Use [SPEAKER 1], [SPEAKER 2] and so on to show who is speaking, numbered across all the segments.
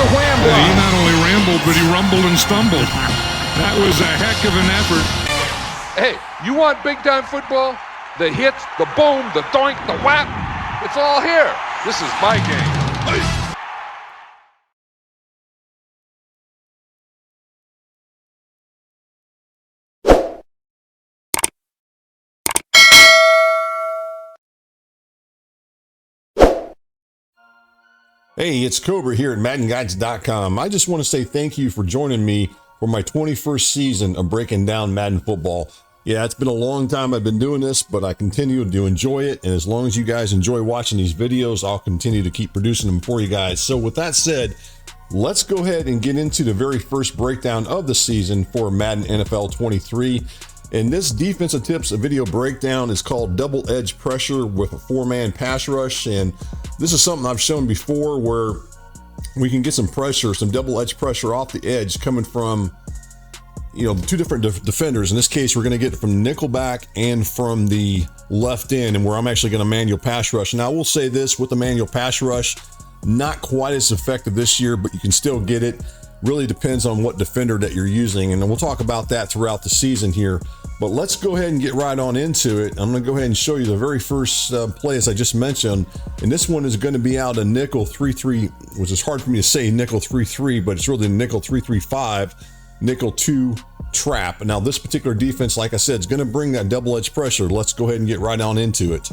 [SPEAKER 1] a wham block.
[SPEAKER 2] He not only rambled, but he rumbled and stumbled. That was a heck of an effort.
[SPEAKER 1] Hey, you want big-time football? The hits, the boom, the doink, the whap. It's all here. This is my game.
[SPEAKER 3] Hey, it's Cobra here at MaddenGuides.com. I just want to say thank you for joining me for my 21st season of breaking down Madden football. Yeah, it's been a long time I've been doing this, but I continue to enjoy it. And as long as you guys enjoy watching these videos, I'll continue to keep producing them for you guys. So with that said, let's go ahead and get into the very first breakdown of the season for Madden NFL 23. And this defensive tips video breakdown is called double edge pressure with a 4-man pass rush. And this is something I've shown before where we can get some pressure, some double edge pressure off the edge coming from, you know, the two different defenders. In this case, we're going to get it from nickelback and from the left end, and where I'm actually going to manual pass rush. Now, I will say this, with the manual pass rush, not quite as effective this year, but you can still get it. Really depends on what defender that you're using, and we'll talk about that throughout the season here. But let's go ahead and get right on into it. I'm going to go ahead and show you the very first play, as I just mentioned, and this one is going to be out a nickel 3-3, which is hard for me to say nickel 3-3, but it's really nickel 3-3-5, nickel 2 trap. Now, this particular defense, like I said, is going to bring that double edge pressure. Let's go ahead and get right on into it.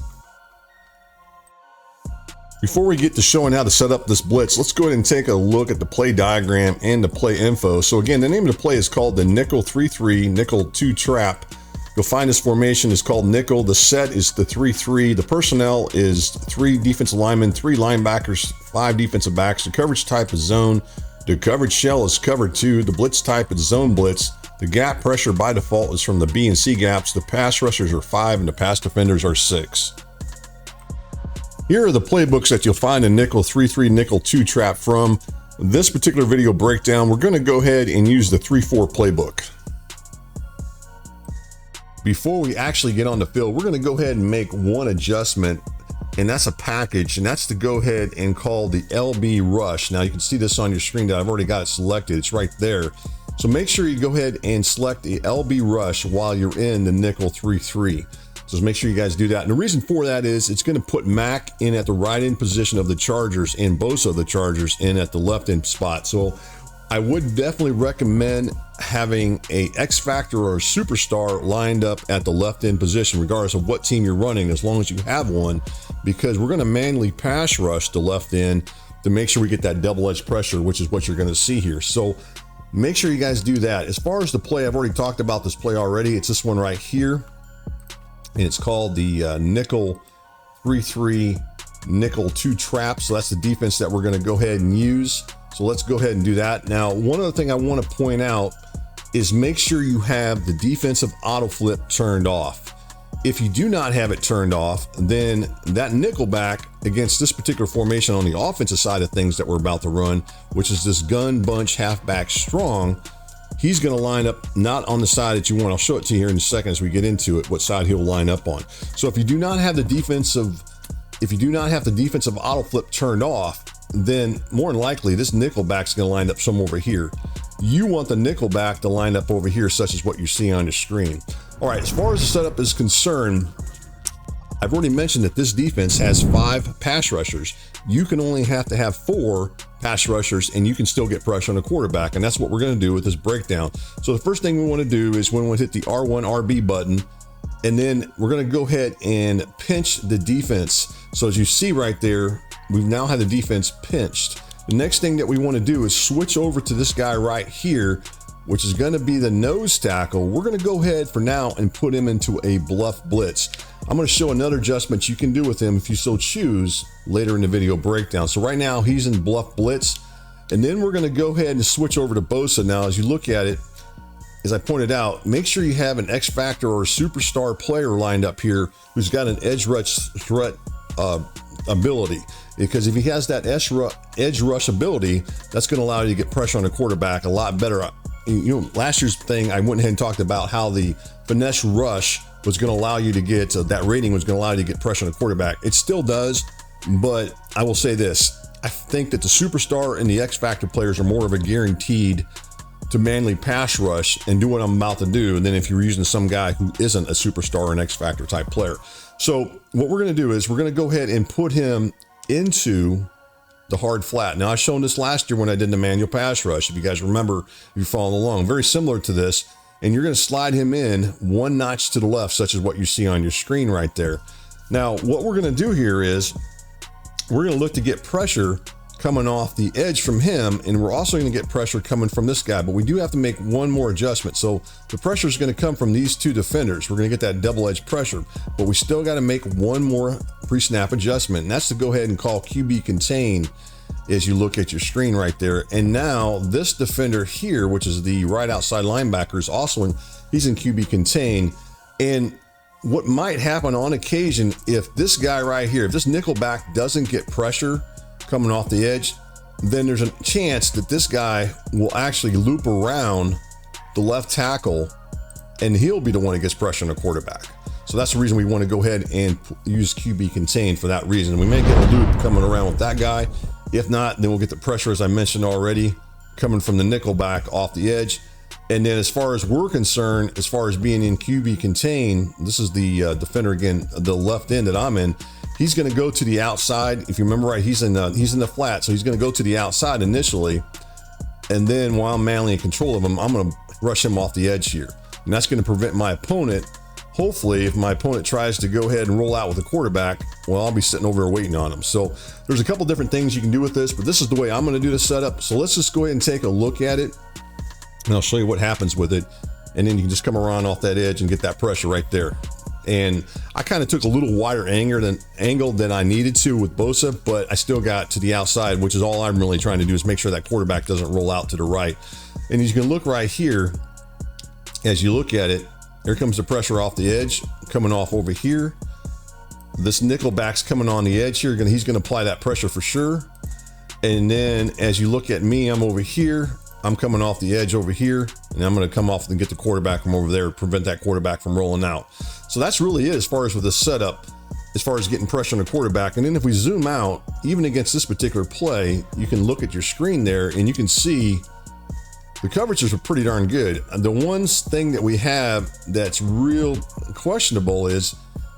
[SPEAKER 3] Before we get to showing how to set up this blitz, let's go ahead and take a look at the play diagram and the play info. So again, the name of the play is called the nickel 3-3, nickel 2 trap. You'll find this formation is called nickel. The set is the 3-3. The personnel is 3 defensive linemen, 3 linebackers, 5 defensive backs. The coverage type is zone. The coverage shell is cover 2. The blitz type is zone blitz. The gap pressure by default is from the B and C gaps. The pass rushers are 5 and the pass defenders are 6. Here are the playbooks that you'll find in nickel 3-3, nickel 2 trap from. This particular video breakdown, we're going to go ahead and use the 3-4 playbook. Before we actually get on the field, we're going to go ahead and make one adjustment, and that's a package, and that's to go ahead and call the LB rush. Now you can see this on your screen that I've already got it selected. It's right there. So make sure you go ahead and select the LB rush while you're in the nickel 3-3. So just make sure you guys do that. And the reason for that is it's going to put Mac in at the right end position of the Chargers and Bosa of the Chargers in at the left end spot. So I would definitely recommend having a X Factor or a superstar lined up at the left end position, regardless of what team you're running, as long as you have one, because we're going to manually pass rush the left end to make sure we get that double edge pressure, which is what you're going to see here. So make sure you guys do that. As far as the play, I've already talked about this play already. It's this one right here. And it's called the nickel 3-3, nickel 2 trap. So that's the defense that we're going to go ahead and use. So let's go ahead and do that. Now, one other thing I want to point out is make sure you have the defensive auto flip turned off. If you do not have it turned off, then that nickelback against this particular formation on the offensive side of things that we're about to run, which is this gun bunch halfback strong, he's going to line up not on the side that you want. I'll show it to you here in a second as we get into it, what side he'll line up on. So if you do not have the defensive auto flip turned off, then more than likely this nickelback's going to line up somewhere over here. You want the nickelback to line up over here, such as what you see on the screen. All right, as far as the setup is concerned, I've already mentioned that this defense has 5 pass rushers. You can only have to have 4 pass rushers and you can still get pressure on the quarterback. And that's what we're going to do with this breakdown. So the first thing we want to do is we want to hit the R1 RB button, and then we're going to go ahead and pinch the defense. So as you see right there, we've now had the defense pinched. The next thing that we want to do is switch over to this guy right here, which is going to be the nose tackle. We're going to go ahead for now and put him into a bluff blitz. I'm going to show another adjustment you can do with him if you so choose later in the video breakdown. So right now he's in bluff blitz, and then we're going to go ahead and switch over to Bosa. Now, as you look at it, as I pointed out, make sure you have an X Factor or a superstar player lined up here who's got an edge rush threat ability, because if he has that edge rush ability, that's going to allow you to get pressure on the quarterback a lot better. You know, last year's thing, I went ahead and talked about how the finesse rush was going to allow you to get that rating was going to allow you to get pressure on the quarterback. It still does, but I will say this: I think that the superstar and the X Factor players are more of a guaranteed to manually pass rush and do what I'm about to do. And then if you're using some guy who isn't a superstar or an X Factor type player. So what we're going to do is we're going to go ahead and put him into the hard flat. Now, I've shown this last year when I did the manual pass rush. If you guys remember, if you're following along, very similar to this. And you're going to slide him in one notch to the left, such as what you see on your screen right there. Now, what we're going to do here is we're going to look to get pressure coming off the edge from him, and we're also going to get pressure coming from this guy, but we do have to make one more adjustment. So the pressure is going to come from these two defenders. We're going to get that double edge pressure, but we still got to make one more pre-snap adjustment, and that's to go ahead and call QB contain as you look at your screen right there. And now this defender here, which is the right outside linebacker, is also he's in QB contain. And what might happen on occasion, if this guy right here, if this nickelback doesn't get pressure coming off the edge, then there's a chance that this guy will actually loop around the left tackle and he'll be the one that gets pressure on the quarterback. So that's the reason we want to go ahead and use QB contain for that reason. We may get a loop coming around with that guy. If not, then we'll get the pressure, as I mentioned already, coming from the nickelback off the edge. And then as far as we're concerned, as far as being in QB contain, this is the defender again, the left end that I'm in. He's going to go to the outside. If you remember right, he's in the flat, so he's going to go to the outside initially. And then while I'm manually in control of him, I'm going to rush him off the edge here. And that's going to prevent my opponent. Hopefully, if my opponent tries to go ahead and roll out with a quarterback, well, I'll be sitting over there waiting on him. So there's a couple different things you can do with this, but this is the way I'm going to do the setup. So let's just go ahead and take a look at it, and I'll show you what happens with it. And then you can just come around off that edge and get that pressure right there. And I kind of took a little wider angle than I needed to with 𝗍𝗶𝗆, but I still got to the outside, which is all I'm really trying to do, is make sure that quarterback doesn't roll out to the right. And as you can look right here, as you look at it, here comes the pressure off the edge, coming off over here. This nickelback's coming on the edge here. He's going to apply that pressure for sure. And then as you look at me, I'm over here. I'm coming off the edge over here, and I'm going to come off and get the quarterback from over there, prevent that quarterback from rolling out. So that's really it as far as with the setup, as far as getting pressure on the quarterback. And then if we zoom out, even against this particular play, you can look at your screen there and you can see the coverages are pretty darn good. The one thing that we have that's real questionable is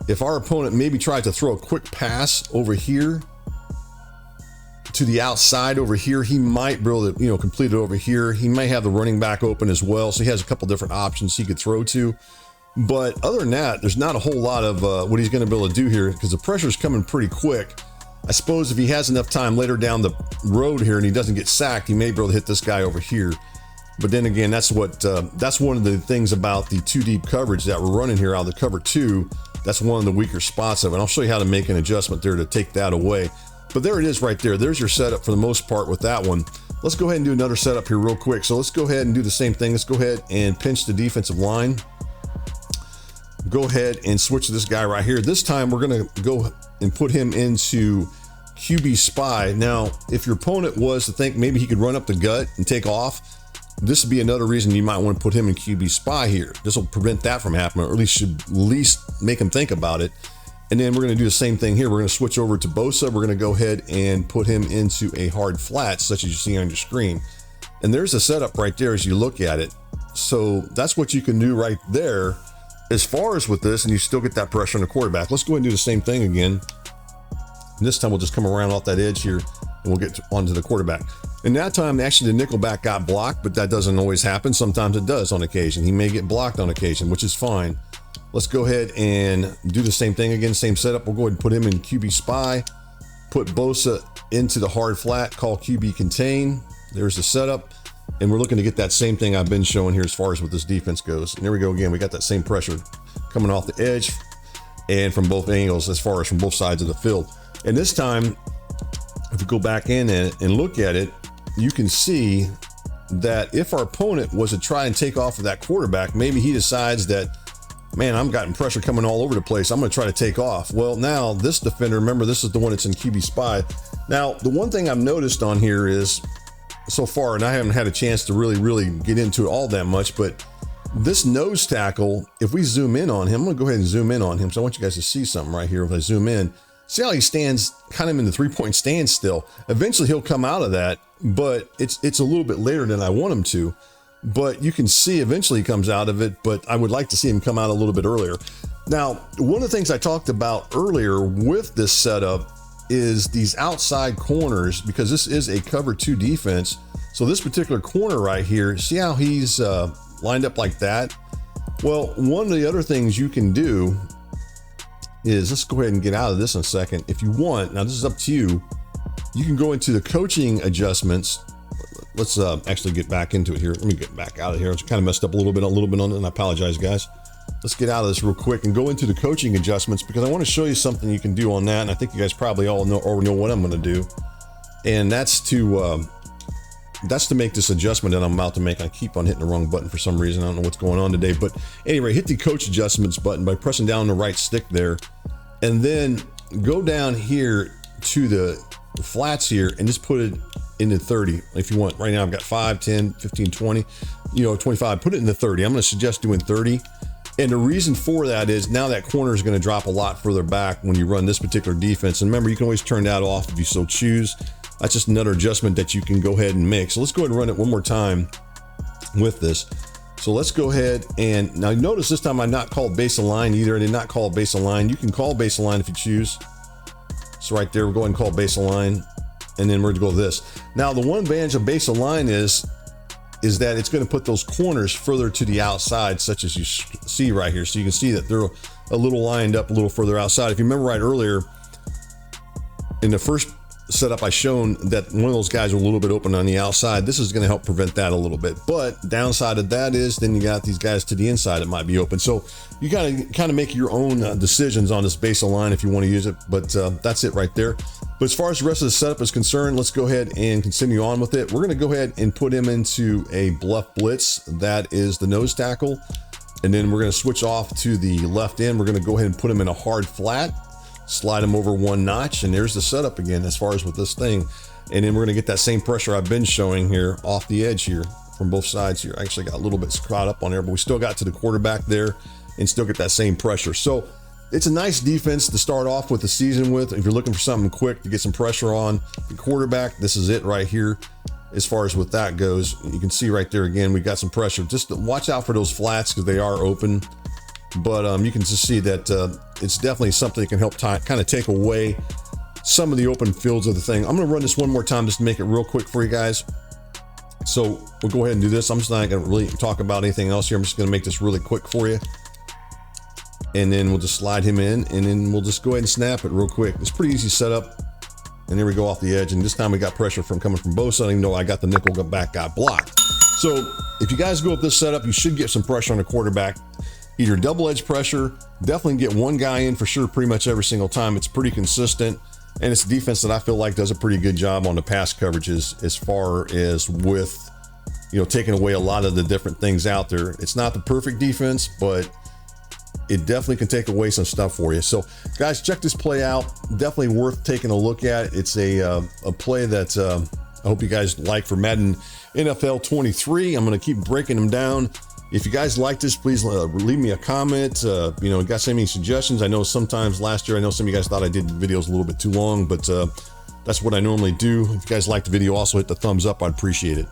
[SPEAKER 3] if our opponent maybe tried to throw a quick pass over here to the outside over here, he might be able to, complete it over here. He may have the running back open as well. So he has a couple different options he could throw to. But other than that, there's not a whole lot of what he's going to be able to do here, because the pressure is coming pretty quick. I suppose if he has enough time later down the road here and he doesn't get sacked, he may be able to hit this guy over here. But then again, that's one of the things about the two deep coverage that we're running here out of the cover two. That's one of the weaker spots of it. I'll show you how to make an adjustment there to take that away. But there it is right there. There's your setup for the most part with that one. Let's go ahead and do another setup here real quick. So let's go ahead and do the same thing. Let's go ahead and pinch the defensive line. Go ahead and switch this guy right here. This time we're going to go and put him into QB spy. Now, if your opponent was to think maybe he could run up the gut and take off, this would be another reason you might want to put him in QB spy here. This will prevent that from happening, or at least make him think about it. And then we're going to do the same thing here. We're going to switch over to 𝗍𝗆. We're going to go ahead and put him into a hard flat, such as you see on your screen. And there's the setup right there as you look at it. So that's what you can do right there as far as with this, and you still get that pressure on the quarterback. Let's go ahead and do the same thing again. And this time we'll just come around off that edge here, and we'll get onto the quarterback. And that time, actually, the nickelback got blocked, but that doesn't always happen. Sometimes it does on occasion. He may get blocked on occasion, which is fine. Let's go ahead and do the same thing again, same setup. We'll go ahead and put him in QB spy, put 𝗍𝗆 into the hard flat, call QB contain. There's the setup. And we're looking to get that same thing I've been showing here as far as what this defense goes. And there we go again. We got that same pressure coming off the edge and from both angles as far as from both sides of the field. And this time, if we go back in and look at it, you can see that if our opponent was to try and take off of that quarterback, maybe he decides that, man, I'm getting pressure coming all over the place. I'm going to try to take off. Well, now this defender, remember, this is the one that's in QB spy. Now, the one thing I've noticed on here is so far, and I haven't had a chance to really get into it all that much, but this nose tackle, if we zoom in on him, I'm going to go ahead and zoom in on him. So I want you guys to see something right here. If I zoom in, See how he stands kind of in the 3-point stance still. Eventually he'll come out of that, but it's a little bit later than I want him to. But you can see eventually he comes out of it, but I would like to see him come out a little bit earlier. Now, one of the things I talked about earlier with this setup is these outside corners, because this is a cover 2 defense. So this particular corner right here, see how he's lined up like that? Well, one of the other things you can do is, let's go ahead and get out of this in a second. If you want, now this is up to you, you can go into the coaching adjustments. Let's actually get back into it here. Let me get back out of here. I was kind of messed up a little bit on it, and I apologize, guys. Let's get out of this real quick and go into the coaching adjustments, because I want to show you something you can do on that. And I think you guys probably all already know what I'm going to do. And that's to make this adjustment that I'm about to make. I keep on hitting the wrong button for some reason. I don't know what's going on today, but anyway, hit the coach adjustments button by pressing down the right stick there, and then go down here to the flats here and just put it into 30 if you want. Right now I've got 5, 10, 15, 20, 25. Put it in the 30. I'm going to suggest doing 30. And the reason for that is now that corner is going to drop a lot further back when you run this particular defense. And remember, you can always turn that off if you so choose. That's just another adjustment that you can go ahead and make. So let's go ahead and run it one more time with this. So let's go ahead and now notice this time I'm not called base align either. I did not call base align. You can call base align if you choose. So right there, we'll go ahead and call base align. And then we're going to go with this. Now, the one advantage of base align is that it's going to put those corners further to the outside, such as you see right here. So you can see that they're a little lined up a little further outside. If you remember right earlier in the first setup, I shown that one of those guys are a little bit open on the outside. This is going to help prevent that a little bit. But downside of that is then you got these guys to the inside that might be open. So you got to kind of make your own decisions on this base align if you want to use it. But that's it right there. But as far as the rest of the setup is concerned, let's go ahead and continue on with it. We're going to go ahead and put him into a bluff blitz. That is the nose tackle. And then we're going to switch off to the left end. We're going to go ahead and put him in a hard flat, slide him over 1 notch. And there's the setup again, as far as with this thing. And then we're going to get that same pressure I've been showing here off the edge here from both sides here. I actually got a little bit caught up on there, but we still got to the quarterback there and still get that same pressure. So it's a nice defense to start off with the season with. If you're looking for something quick to get some pressure on the quarterback, this is it right here. As far as what that goes, you can see right there again, we got some pressure. Just watch out for those flats because they are open. But you can just see that it's definitely something that can help kind of take away some of the open fields of the thing. I'm going to run this one more time just to make it real quick for you guys. So we'll go ahead and do this. I'm just not going to really talk about anything else here. I'm just going to make this really quick for you. And then we'll just slide him in, and then we'll just go ahead and snap it real quick. It's pretty easy setup. And here we go off the edge. And this time we got pressure from coming from both sides, even though I got the nickel back got blocked. So if you guys go with this setup, you should get some pressure on the quarterback. Either double edge pressure, definitely get one guy in for sure pretty much every single time. It's pretty consistent. And it's a defense that I feel like does a pretty good job on the pass coverages as far as with, taking away a lot of the different things out there. It's not the perfect defense, but it definitely can take away some stuff for you. So guys, check this play out. Definitely worth taking a look at. It's a play that I hope you guys like for Madden NFL 23. I'm going to keep breaking them down. If you guys like this, please leave me a comment. Got any suggestions? I know sometimes last year, I know some of you guys thought I did videos a little bit too long, but that's what I normally do. If you guys like the video, also hit the thumbs up. I'd appreciate it.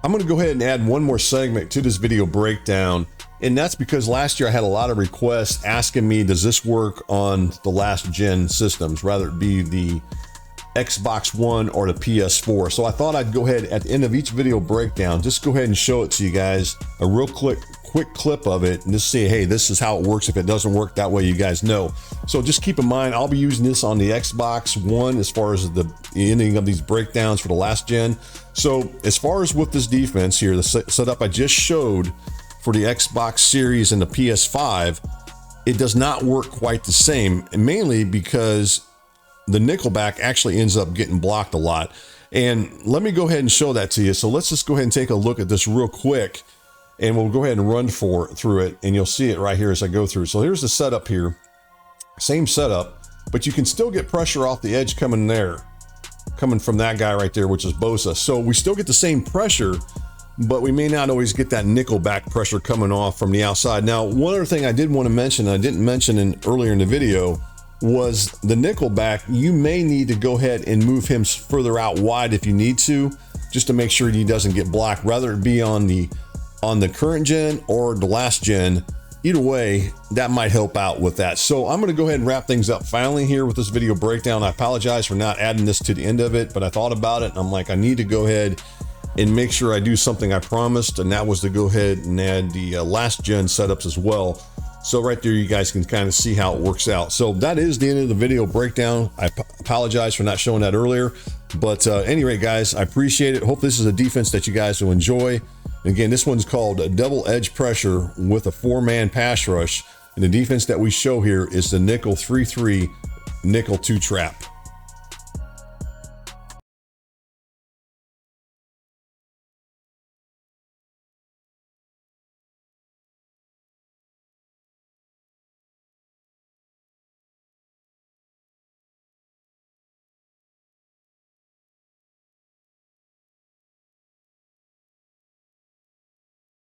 [SPEAKER 3] I'm going to go ahead and add one more segment to this video breakdown. And that's because last year I had a lot of requests asking me, does this work on the last gen systems, rather it be the Xbox One or the PS4. So I thought I'd go ahead at the end of each video breakdown, just go ahead and show it to you guys, a real quick clip of it, and just say, hey, this is how it works. If it doesn't work, that way you guys know. So just keep in mind, I'll be using this on the Xbox One as far as the ending of these breakdowns for the last gen. So as far as with this defense here, the setup I just showed for the Xbox Series and the PS5, it does not work quite the same, and mainly because the nickelback actually ends up getting blocked a lot. And let me go ahead and show that to you. So let's just go ahead and take a look at this real quick, and we'll go ahead and run through it, and you'll see it right here as I go through. So here's the setup here, same setup, but you can still get pressure off the edge coming from that guy right there, which is 𝗍𝗶𝗆. So we still get the same pressure, but we may not always get that nickel back pressure coming off from the outside. Now, one other thing I did want to mention, I didn't mention earlier in the video, was the nickel back. You may need to go ahead and move him further out wide if you need to, just to make sure he doesn't get blocked, whether it be on the current gen or the last gen. Either way, that might help out with that. So I'm going to go ahead and wrap things up finally here with this video breakdown. I apologize for not adding this to the end of it, but I thought about it and I'm like, I need to go ahead and make sure I do something I promised, and that was to go ahead and add the last gen setups as well. So right there, you guys can kind of see how it works out. So that is the end of the video breakdown. I apologize for not showing that earlier, but anyway, guys, I appreciate it. Hope this is a defense that you guys will enjoy. And again, this one's called double edge pressure with a 4-man pass rush. And the defense that we show here is the nickel 3-3 nickel 2 trap.